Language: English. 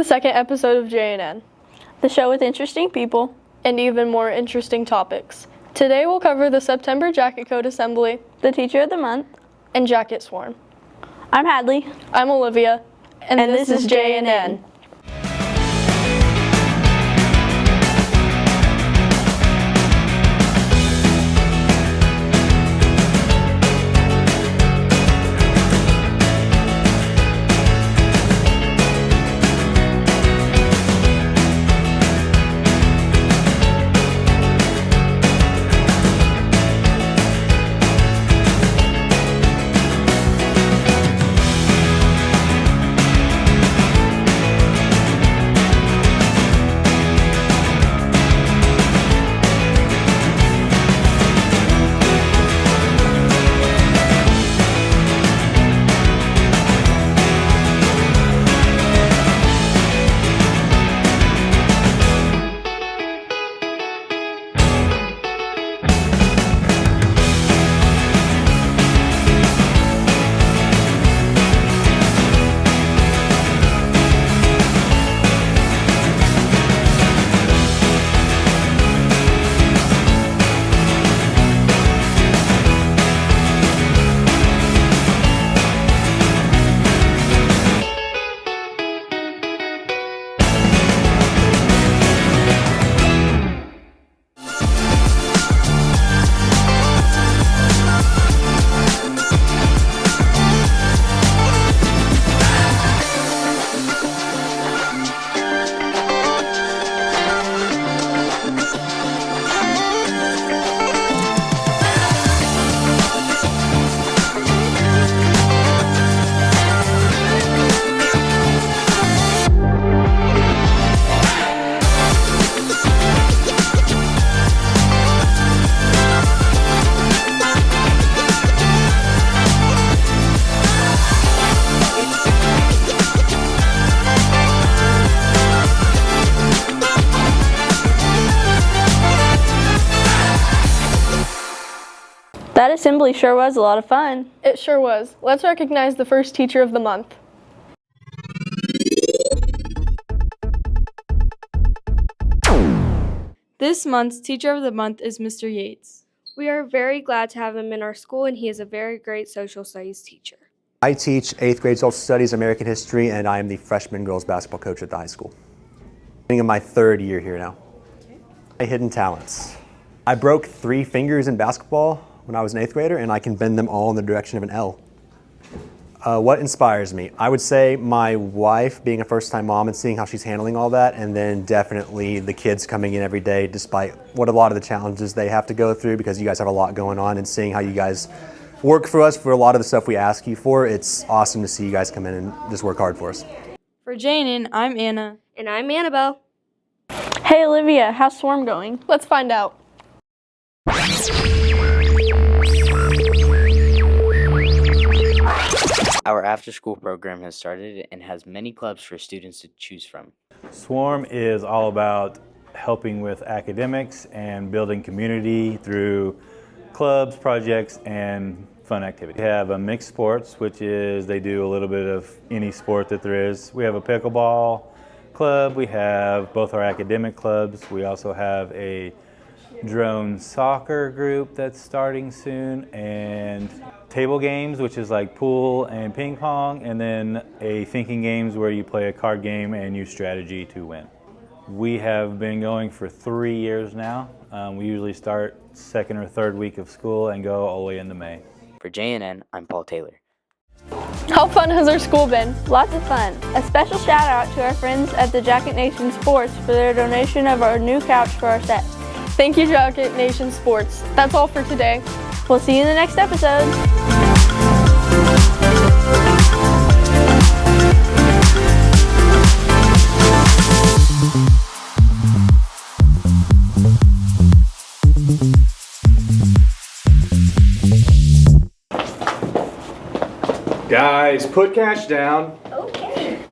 the second episode of JNN, the show with interesting people and even more interesting topics. Today we'll cover the September Jacket Code Assembly, the Teacher of the Month, and Jacket Swarm. I'm Hadley. I'm Olivia. And this is JNN. That assembly sure was a lot of fun. It sure was. Let's recognize the first Teacher of the Month. This month's Teacher of the Month is Mr. Yates. We are very glad to have him in our school, and he is a very great social studies teacher. I teach 8th grade social studies, American history, and I am the freshman girls basketball coach at the high school. Beginning of my 3rd year here now. My hidden talents. I broke 3 fingers in basketball when I was an 8th grader, and I can bend them all in the direction of an L. What inspires me? I would say my wife being a first-time mom and seeing how she's handling all that, and then definitely the kids coming in every day despite what a lot of the challenges they have to go through, because you guys have a lot going on, and seeing how you guys work for us for a lot of the stuff we ask you for. It's awesome to see you guys come in and just work hard for us. For JNN, I'm Anna. And I'm Annabelle. Hey Olivia, how's Swarm going? Let's find out. Our after-school program has started and has many clubs for students to choose from. Swarm is all about helping with academics and building community through clubs, projects, and fun activities. We have a mixed sports, which is they do a little bit of any sport that there is. We have a pickleball club. We have both our academic clubs. We also have a drone soccer group that's starting soon, and table games, which is like pool and ping pong, and then a thinking games where you play a card game and use strategy to win. We have been going for 3 years now. We usually start 2nd or 3rd week of school and go all the way into May. For JNN, I'm Paul Taylor. How fun has our school been? Lots of fun. A special shout out to our friends at the Jacket Nation Sports for their donation of our new couch for our set. Thank you, Jacket Nation Sports. That's all for today. We'll see you in the next episode. Guys, put cash down.